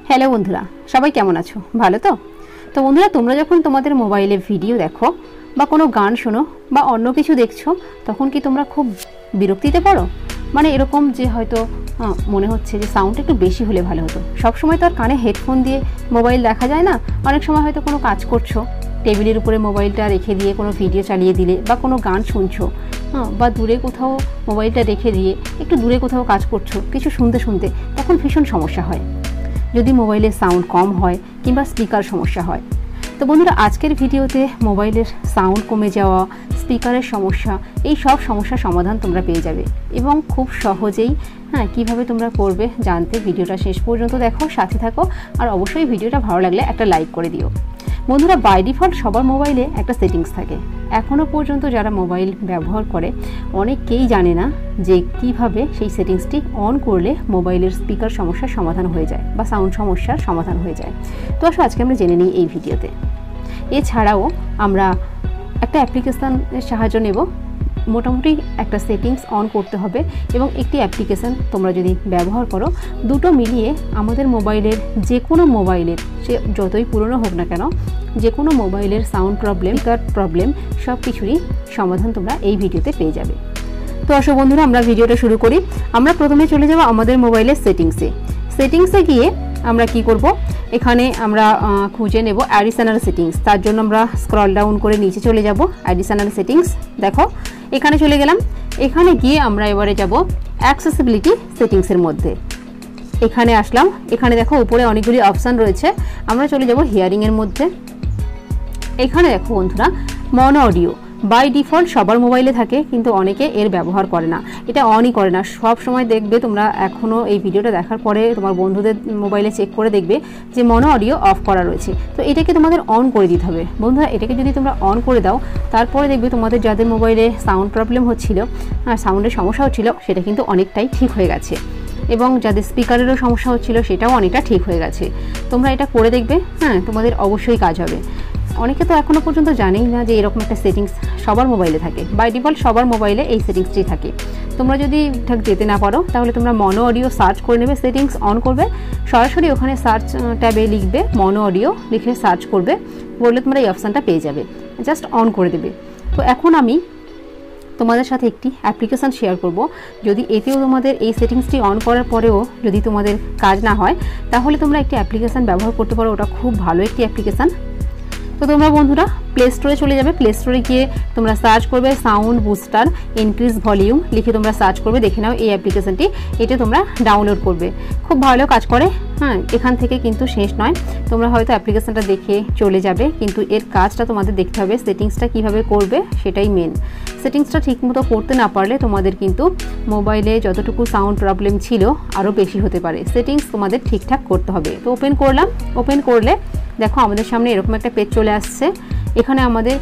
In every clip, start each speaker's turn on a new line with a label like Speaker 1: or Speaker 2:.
Speaker 1: Hello বন্ধুরা, সবাই কেমন আছো? ভালো তো? তো বন্ধুরা, তোমরা যখন তোমাদের মোবাইলে ভিডিও দেখো বা কোনো গান শোনো বা অন্য কিছু দেখছো, তখন কি তোমরা খুব বিরক্তিতে পড়ো? মানে এরকম যে হয়তো মনে হচ্ছে যে সাউন্ড একটু বেশি হলে ভালো হতো। সবসময় তো আর কানে হেডফোন দিয়ে মোবাইল দেখা যায় না। অনেক সময় হয়তো কোনো কাজ করছো, টেবিলের উপরে মোবাইলটা রেখে দিয়ে কোনো ভিডিও চালিয়ে দিলে বা কোনো গান শুনছো, বা দূরে কোথাও মোবাইলটা রেখে দিয়ে একটু দূরে কোথাও কাজ করছো, কিছু শুনতে শুনতে, তখন ভীষণ সমস্যা হয় যদি মোবাইলের সাউন্ড কম হয় কিংবা স্পিকার সমস্যা হয়। তো বন্ধুরা, আজকের ভিডিওতে মোবাইলের সাউন্ড কমে যাওয়া, স্পিকারের সমস্যা, এই সব সমস্যার সমাধান তোমরা পেয়ে যাবে এবং খুব সহজেই কিভাবে তোমরা করবে জানতে ভিডিওটা শেষ পর্যন্ত দেখো, সাথে থাকো। আর অবশ্যই ভিডিওটা ভালো লাগলে একটা লাইক করে দিও। বন্ধুরা, বাই ডিফল্ট সবার মোবাইলে একটা সেটিংস থাকে। এখনও পর্যন্ত যারা মোবাইল ব্যবহার করে অনেকেই জানে না যে কিভাবে সেই সেটিংসটি অন করলে মোবাইলের স্পিকার সমস্যার সমাধান হয়ে যায় বা সাউন্ড সমস্যার সমাধান হয়ে যায়। তো আসলে আজকে আমরা জেনে নিই এই ভিডিওতে। এছাড়াও আমরা একটা অ্যাপ্লিকেশানের সাহায্য নেব। মোটামুটি একটা সেটিংস অন করতে হবে এবং একটি অ্যাপ্লিকেশান তোমরা যদি ব্যবহার করো, দুটো মিলিয়ে আমাদের মোবাইলের যে কোনো মোবাইলের, সে যতই পুরনো হোক না কেন, যে কোনো মোবাইলের সাউন্ড প্রবলেম, স্পিকার প্রবলেম, সব কিছুরই সমাধান তোমরা এই ভিডিওতে পেয়ে যাবে। তো আসো বন্ধুরা, আমরা ভিডিওটা শুরু করি। আমরা প্রথমে চলে যাব আমাদের মোবাইলের সেটিংসে গিয়ে আমরা কি করব, এখানে আমরা খুঁজে নেব অ্যাডিশনাল সেটিংস। তার জন্য আমরা স্ক্রল ডাউন করে নিচে চলে যাব। অ্যাডিশনাল সেটিংস, দেখো এখানে চলে গেলাম। এখানে গিয়ে আমরা এবারে যাব অ্যাক্সেসিবিলিটি সেটিংসের মধ্যে। এখানে আসলাম। এখানে দেখো উপরে অনেকগুলি অপশান রয়েছে। আমরা চলে যাব হিয়ারিংয়ের মধ্যে। এখানে দেখো বন্ধুরা, মনো অডিও বাই ডিফল্ট সবার মোবাইলে থাকে, কিন্তু অনেকে এর ব্যবহার করে না, এটা অনই করে না। সব সময় দেখবে তোমরা, এখনও এই ভিডিওটা দেখার পরে তোমার বন্ধুদের মোবাইলে চেক করে দেখবে যে মনো অডিও অফ করা রয়েছে। তো এটাকে তোমাদের অন করে দিতে হবে বন্ধুরা। এটাকে যদি তোমরা অন করে দাও, তারপরে দেখবে তোমাদের যাদের মোবাইলে সাউন্ড প্রবলেম হচ্ছিল, সাউন্ডের সমস্যা হচ্ছিল, সেটা কিন্তু অনেকটাই ঠিক হয়ে গেছে। এবং যাদের স্পিকারেরও সমস্যা হচ্ছিল, সেটাও অনেকটা ঠিক হয়ে গেছে। তোমরা এটা করে দেখবে, তোমাদের অবশ্যই কাজ হবে। অনেকে তো এখনও পর্যন্ত জানেই না যে এরকম একটা সেটিংস সবার মোবাইলে থাকে। বাই ডিফল্ট সবার মোবাইলে এই সেটিংসটি থাকে। তোমরা যদি ঠিক যেতে না পারো, তাহলে তোমরা মনো অডিও সার্চ করে নেবে, সেটিংস অন করবে, সরাসরি ওখানে সার্চ ট্যাবে লিখবে মনো অডিও, লিখে সার্চ করবে, বললে তোমরা এই অপশানটা পেয়ে যাবে, জাস্ট অন করে দেবে। তো এখন আমি তোমাদের সাথে একটি অ্যাপ্লিকেশান শেয়ার করব। যদি এতেও তোমাদের এই সেটিংসটি অন করার পরেও যদি তোমাদের কাজ না হয়, তাহলে তোমরা একটি অ্যাপ্লিকেশান ব্যবহার করতে পারো। ওটা খুব ভালো একটি অ্যাপ্লিকেশান। তো তোমরা বন্ধুরা প্লে স্টোরে চলে যাবে। প্লে স্টোরে গিয়ে তোমরা সার্চ করবে সাউন্ড বুস্টার ইনক্রিজ ভলিউম, লিখে তোমরা সার্চ করবে, দেখে নাও এই অ্যাপ্লিকেশানটি। এটা তোমরা ডাউনলোড করবে, খুব ভালো কাজ করে। এখান থেকে কিন্তু শেষ নয়, তোমরা হয়তো অ্যাপ্লিকেশানটা দেখে চলে যাবে, কিন্তু এর কাজটা তোমাদের দেখতে হবে। সেটিংসটা কিভাবে করবে সেটাই মেন। সেটিংসটা ঠিকমতো করতে না পারলে তোমাদের কিন্তু মোবাইলে যতটুকু সাউন্ড প্রবলেম ছিল আরও বেশি হতে পারে। সেটিংস তোমাদের ঠিকঠাক করতে হবে। তো ওপেন করলাম। ওপেন করলে দেখো আমাদের সামনে এরকম একটা পেজ চলে আসছে। এখানে আমাদের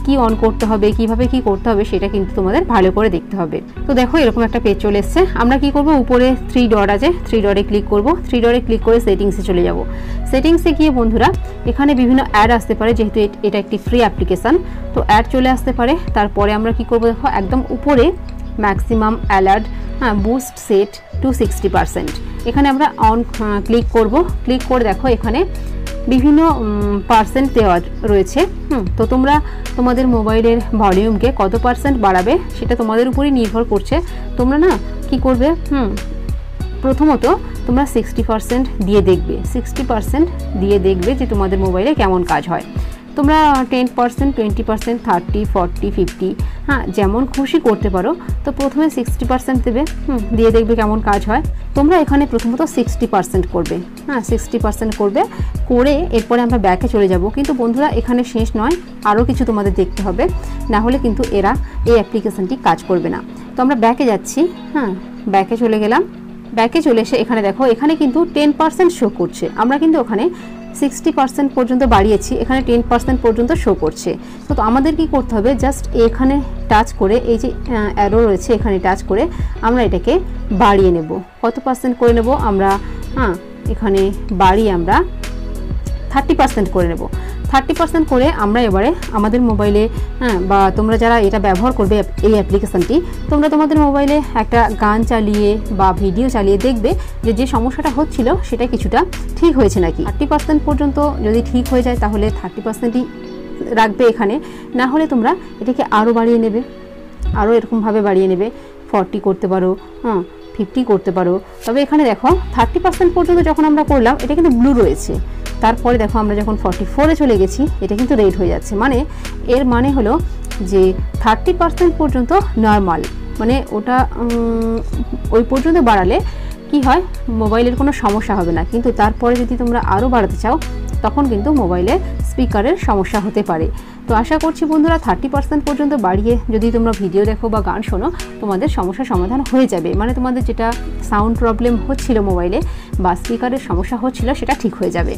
Speaker 1: কি অন করতে হবে, কিভাবে কি করতে হবে, সেটা কিন্তু তোমাদের ভালো করে দেখতে হবে। তো দেখো এরকম একটা পেজ চলে এসছে। আমরা কি করব, উপরে 3 ডট আছে, 3 ডটে ক্লিক করব। 3 ডটে ক্লিক করে সেটিংসে চলে যাব। সেটিংসে গিয়ে বন্ধুরা এখানে বিভিন্ন অ্যাড আসতে পারে, যেহেতু এটা একটি ফ্রি অ্যাপ্লিকেশান, তো অ্যাড চলে আসতে পারে। তারপরে আমরা কি করব, দেখো একদম উপরে maximum alert boost set to 60%, এখানে আমরা অন ক্লিক করব। ক্লিক করে দেখো এখানে বিভিন্ন পার্সেন্ট দেওয়া রয়েছে। তো তোমরা তোমাদের মোবাইলের ভলিউমকে কত পার্সেন্ট বাড়াবে সেটা তোমাদের উপরই নির্ভর করছে। তোমরা কি করবে, প্রথমত তোমরা 60% দিয়ে দেখবে। 60% দিয়ে দেখবে যে তোমাদের মোবাইলে কেমন কাজ হয়। তোমরা 10%, 20%, 30, 40, 50 যেমন খুশি করতে পারো। তো প্রথমে 60% দেবে, দিয়ে দেখবে কেমন কাজ হয়। তোমরা এখানে প্রথমত 60% করবে, 60% করবে, করে এরপরে আমরা ব্যাকে চলে যাব। কিন্তু বন্ধুরা এখানে শেষ নয়, আরও কিছু তোমাদের দেখতে হবে, না হলে কিন্তু এই অ্যাপ্লিকেশানটি কাজ করবে না। তো আমরা ব্যাকে যাচ্ছি। ব্যাকে চলে গেলাম। ব্যাকে চলে এসে এখানে দেখো, এখানে কিন্তু 10% শো করছে। আমরা কিন্তু ওখানে 60% পর্যন্ত বাড়িয়েছি, এখানে 10% পর্যন্ত শো করছে। তো আমাদের কি করতে হবে, জাস্ট এখানে টাচ করে, এই যে অ্যারো রয়েছে এখানে টাচ করে আমরা এটাকে বাড়িয়ে নেব। কত পার্সেন্ট করে নেব আমরা, এখানে বাড়িয়ে আমরা 30% করে নেব। 30% করে আমরা এবারে আমাদের মোবাইলে বা তোমরা যারা এটা ব্যবহার করবে এই অ্যাপ্লিকেশনটি, তোমরা তোমাদের মোবাইলে একটা গান চালিয়ে বা ভিডিও চালিয়ে দেখবে যে যে সমস্যাটা হচ্ছিল সেটা কিছুটা ঠিক হয়েছে নাকি। 30% পর্যন্ত যদি ঠিক হয়ে যায় তাহলে 30%ই রাখবে এখানে, না হলে তোমরা এটাকে আরও বাড়িয়ে নেবে, আরও এরকমভাবে বাড়িয়ে নেবে, 40 করতে পারো, 50 করতে পারো। তবে এখানে দেখো 30% পর্যন্ত যখন আমরা করলাম এটা কিন্তু ব্লু রয়েছে, তারপরে দেখো আমরা যখন 44-এ চলে গেছি এটা কিন্তু রেড হয়ে যাচ্ছে। মানে এর মানে হলো যে 30% পর্যন্ত নর্মাল, মানে ওটা ওই পর্যন্ত বাড়ালে কি হয়, মোবাইলের কোনো সমস্যা হবে না। কিন্তু তারপরে যদি তোমরা আরও বাড়াতে চাও তখন কিন্তু মোবাইলের স্পিকারের সমস্যা হতে পারে। তো আশা করছি বন্ধুরা 30% পর্যন্ত বাড়িয়ে যদি তোমরা ভিডিও দেখো বা গান শোনো তোমাদের সমস্যার সমাধান হয়ে যাবে। মানে তোমাদের যেটা সাউন্ড প্রবলেম হচ্ছিল মোবাইলে বা স্পিকারের সমস্যা হচ্ছিল সেটা ঠিক হয়ে যাবে।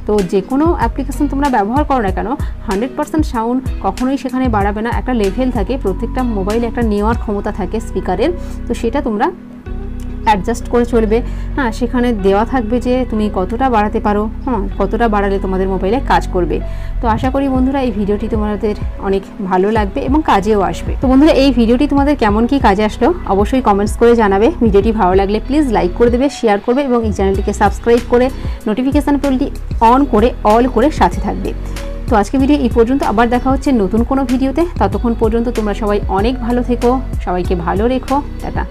Speaker 1: তো যে কোনো অ্যাপ্লিকেশন তোমরা ব্যবহার করো না কেন 100% সাউন্ড কখনোই সেখানে বাড়াবে না। একটা লেভেল থাকে, প্রত্যেকটা মোবাইলে একটা নেওয়ার ক্ষমতা থাকে স্পিকারের, তো সেটা তোমরা অ্যাডজাস্ট করে চলবে। সেখানে দেওয়া থাকবে যে তুমি কতটা বাড়াতে পারো, কতটা বাড়ালে তোমাদের মোবাইলে কাজ করবে। তো আশা করি বন্ধুরা এই ভিডিওটি তোমাদের অনেক ভালো লাগবে এবং কাজেও আসবে। তো বন্ধুরা এই ভিডিওটি তোমাদের কেমন কি কাজে আসলো অবশ্যই কমেন্টস করে জানাবে। ভিডিওটি ভালো লাগলে প্লিজ লাইক করে দেবে, শেয়ার করবে এবং এই চ্যানেলটিকে সাবস্ক্রাইব করে নোটিফিকেশান বেলটি অন করে অল করে সাথে থাকবে। তো আজকে ভিডিও এই পর্যন্ত, আবার দেখা হচ্ছে নতুন কোনো ভিডিওতে। ততক্ষণ পর্যন্ত তোমরা সবাই অনেক ভালো থেকো, সবাইকে ভালো রেখো, টাটা।